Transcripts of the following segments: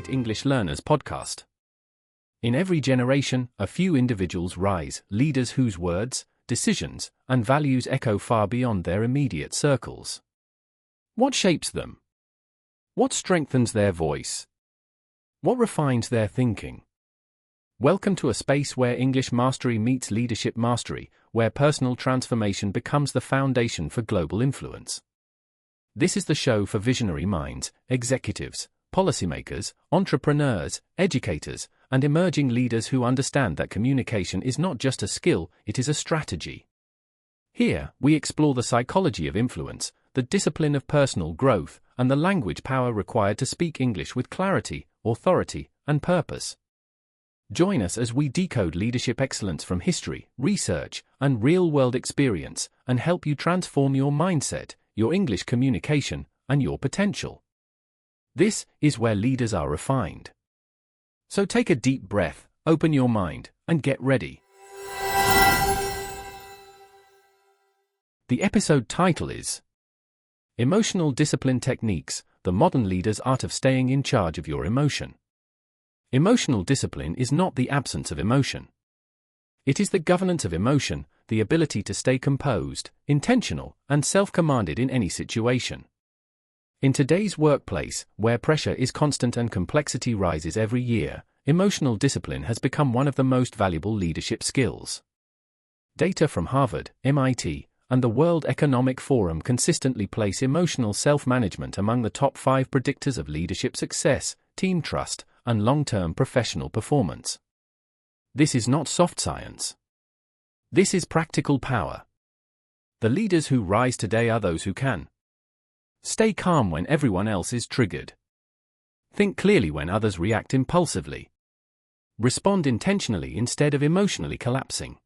Great English Learners podcast. In every generation, a few individuals rise, leaders whose words, decisions, and values echo far beyond their immediate circles. What shapes them? What strengthens their voice? What refines their thinking? Welcome to a space where English mastery meets leadership mastery, where personal transformation becomes the foundation for global influence. This is the show for visionary minds, executives, policymakers, entrepreneurs, educators, and emerging leaders who understand that communication is not just a skill, it is a strategy. Here, we explore the psychology of influence, the discipline of personal growth, and the language power required to speak English with clarity, authority, and purpose. Join us as we decode leadership excellence from history, research, and real-world experience, and help you transform your mindset, your English communication, and your potential. This is where leaders are refined. So take a deep breath, open your mind, and get ready. The episode title is Emotional Discipline Techniques, the Modern Leader's Art of Staying in Charge of Your Emotion. Emotional discipline is not the absence of emotion. It is the governance of emotion, the ability to stay composed, intentional, and self-commanded in any situation. In today's workplace, where pressure is constant and complexity rises every year, emotional discipline has become one of the most valuable leadership skills. Data from Harvard, MIT, and the World Economic Forum consistently place emotional self-management among the top 5 predictors of leadership success, team trust, and long-term professional performance. This is not soft science. This is practical power. The leaders who rise today are those who can stay calm when everyone else is triggered. Think clearly when others react impulsively. Respond intentionally instead of emotionally collapsing.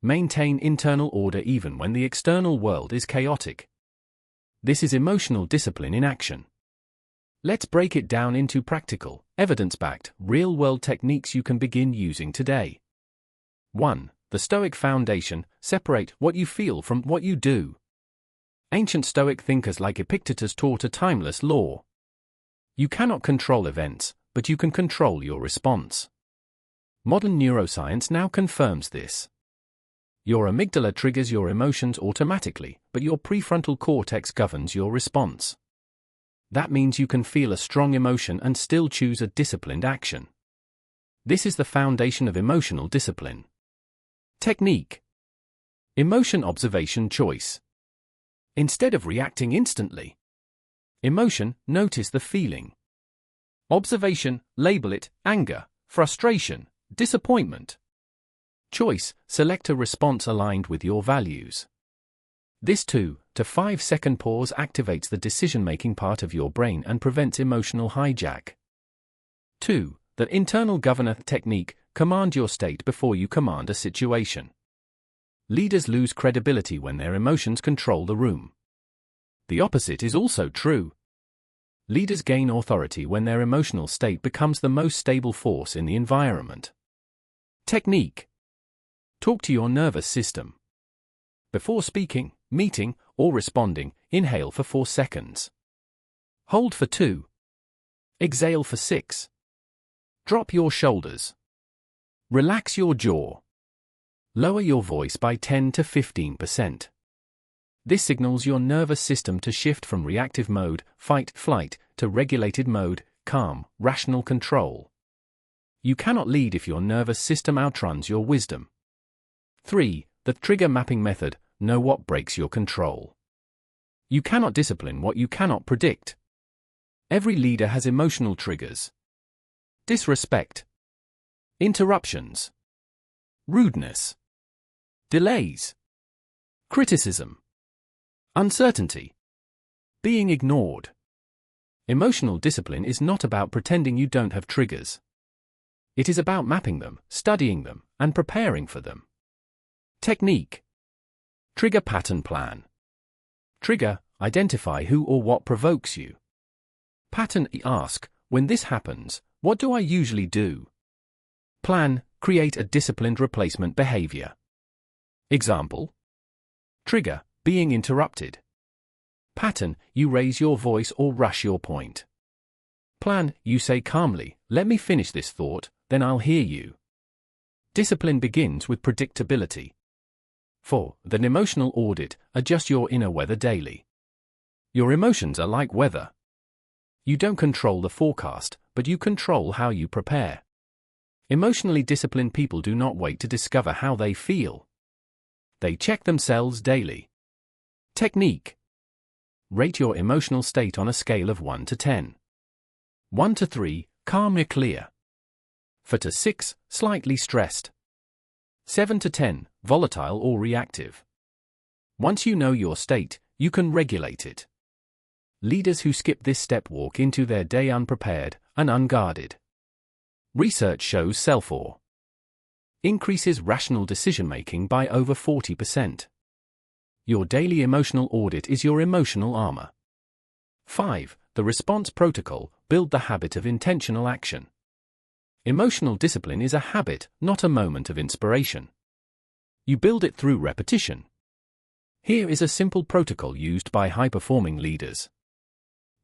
Maintain internal order even when the external world is chaotic. This is emotional discipline in action. Let's break it down into practical, evidence-backed, real-world techniques you can begin using today. 1. The Stoic Foundation: separate what you feel from what you do. Ancient Stoic thinkers like Epictetus taught a timeless law. You cannot control events, but you can control your response. Modern neuroscience now confirms this. Your amygdala triggers your emotions automatically, but your prefrontal cortex governs your response. That means you can feel a strong emotion and still choose a disciplined action. This is the foundation of emotional discipline. Technique: emotion observation choice. Instead of reacting instantly. Emotion, notice the feeling. Observation, label it: anger, frustration, disappointment. Choice, select a response aligned with your values. This 2 to 5 second pause activates the decision-making part of your brain and prevents emotional hijack. 2. The internal governor technique: command your state before you command a situation. Leaders lose credibility when their emotions control the room. The opposite is also true. Leaders gain authority when their emotional state becomes the most stable force in the environment. Technique: talk to your nervous system. Before speaking, meeting, or responding, inhale for 4 seconds. Hold for 2. Exhale for 6. Drop your shoulders. Relax your jaw. Lower your voice by 10 to 15%. This signals your nervous system to shift from reactive mode, fight, flight, to regulated mode, calm, rational control. You cannot lead if your nervous system outruns your wisdom. 3. The trigger mapping method: know what breaks your control. You cannot discipline what you cannot predict. Every leader has emotional triggers. Disrespect, interruptions, rudeness, delays, criticism, uncertainty, being ignored. Emotional discipline is not about pretending you don't have triggers. It is about mapping them, studying them, and preparing for them. Technique: trigger pattern plan. Trigger: identify who or what provokes you. Pattern: ask, when this happens, what do I usually do? Plan: create a disciplined replacement behavior. Example: trigger: being interrupted. Pattern: you raise your voice or rush your point. Plan, you say calmly, let me finish this thought, then I'll hear you. Discipline begins with predictability. 4. Then emotional audit, adjust your inner weather daily. Your emotions are like weather. You don't control the forecast, but you control how you prepare. Emotionally disciplined people do not wait to discover how they feel. They check themselves daily. Technique. Rate your emotional state on a scale of 1 to 10. 1 to 3, calm or clear. 4 to 6, slightly stressed. 7 to 10, volatile or reactive. Once you know your state, you can regulate it. Leaders who skip this step walk into their day unprepared and unguarded. Research shows self-awe increases rational decision-making by over 40%. Your daily emotional audit is your emotional armor. 5. The response protocol, build the habit of intentional action. Emotional discipline is a habit, not a moment of inspiration. You build it through repetition. Here is a simple protocol used by high-performing leaders.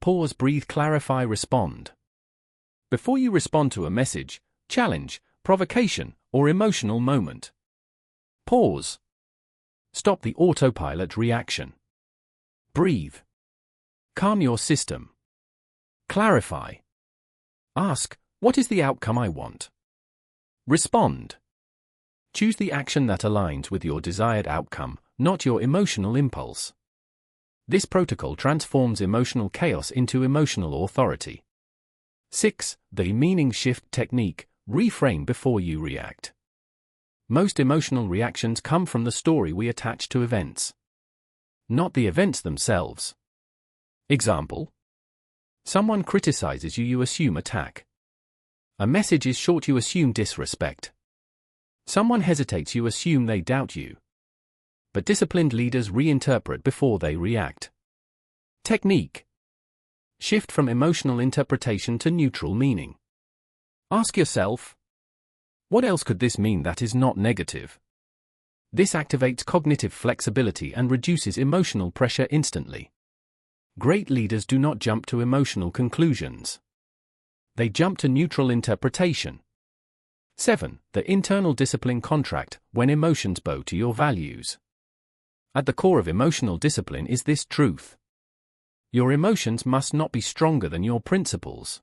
Pause, breathe, clarify, respond. Before you respond to a message, challenge, provocation, or emotional moment, pause. Stop the autopilot reaction. Breathe. Calm your system. Clarify. Ask, what is the outcome I want? Respond. Choose the action that aligns with your desired outcome, not your emotional impulse. This protocol transforms emotional chaos into emotional authority. 6. The meaning shift technique, reframe before you react. Most emotional reactions come from the story we attach to events, not the events themselves. Example: someone criticizes you, you assume attack. A message is short, you assume disrespect. Someone hesitates, you assume they doubt you. But disciplined leaders reinterpret before they react. Technique. Shift from emotional interpretation to neutral meaning. Ask yourself, what else could this mean that is not negative? This activates cognitive flexibility and reduces emotional pressure instantly. Great leaders do not jump to emotional conclusions. They jump to neutral interpretation. 7. The internal discipline contract, when emotions bow to your values. At the core of emotional discipline is this truth. Your emotions must not be stronger than your principles.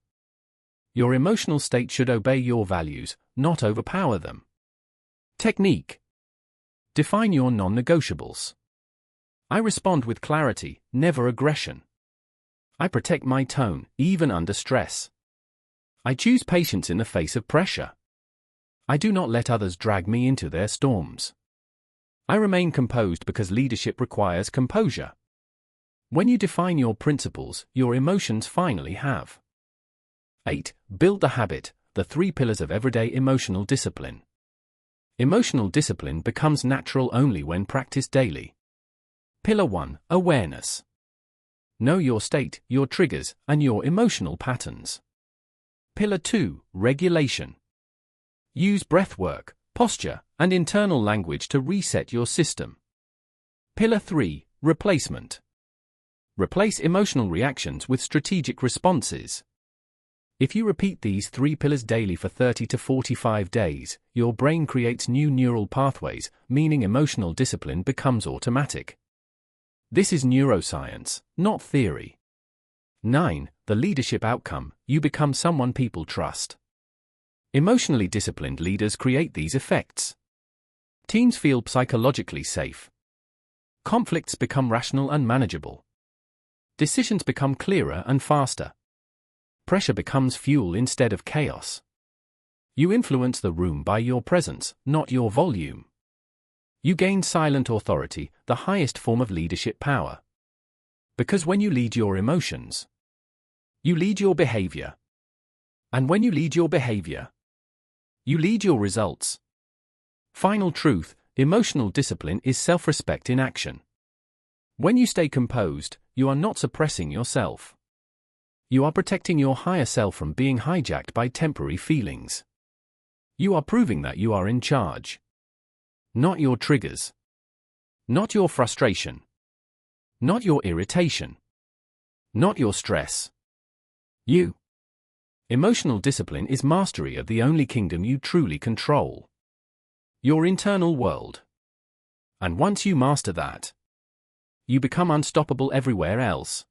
Your emotional state should obey your values, not overpower them. Technique. Define your non-negotiables. I respond with clarity, never aggression. I protect my tone, even under stress. I choose patience in the face of pressure. I do not let others drag me into their storms. I remain composed because leadership requires composure. When you define your principles, your emotions finally have. 8. Build the habit, the 3 pillars of everyday emotional discipline. Emotional discipline becomes natural only when practiced daily. Pillar 1. Awareness. Know your state, your triggers, and your emotional patterns. Pillar 2. Regulation. Use breathwork, posture, and internal language to reset your system. Pillar 3. Replacement. Replace emotional reactions with strategic responses. If you repeat these 3 pillars daily for 30 to 45 days, your brain creates new neural pathways, meaning emotional discipline becomes automatic. This is neuroscience, not theory. 9. The leadership outcome, you become someone people trust. Emotionally disciplined leaders create these effects. Teams feel psychologically safe. Conflicts become rational and manageable. Decisions become clearer and faster. Pressure becomes fuel instead of chaos. You influence the room by your presence, not your volume. You gain silent authority, the highest form of leadership power. Because when you lead your emotions, you lead your behavior. And when you lead your behavior, you lead your results. Final truth, emotional discipline is self-respect in action. When you stay composed, you are not suppressing yourself. You are protecting your higher self from being hijacked by temporary feelings. You are proving that you are in charge. Not your triggers. Not your frustration. Not your irritation. Not your stress. You. Emotional discipline is mastery of the only kingdom you truly control: your internal world. And once you master that, you become unstoppable everywhere else.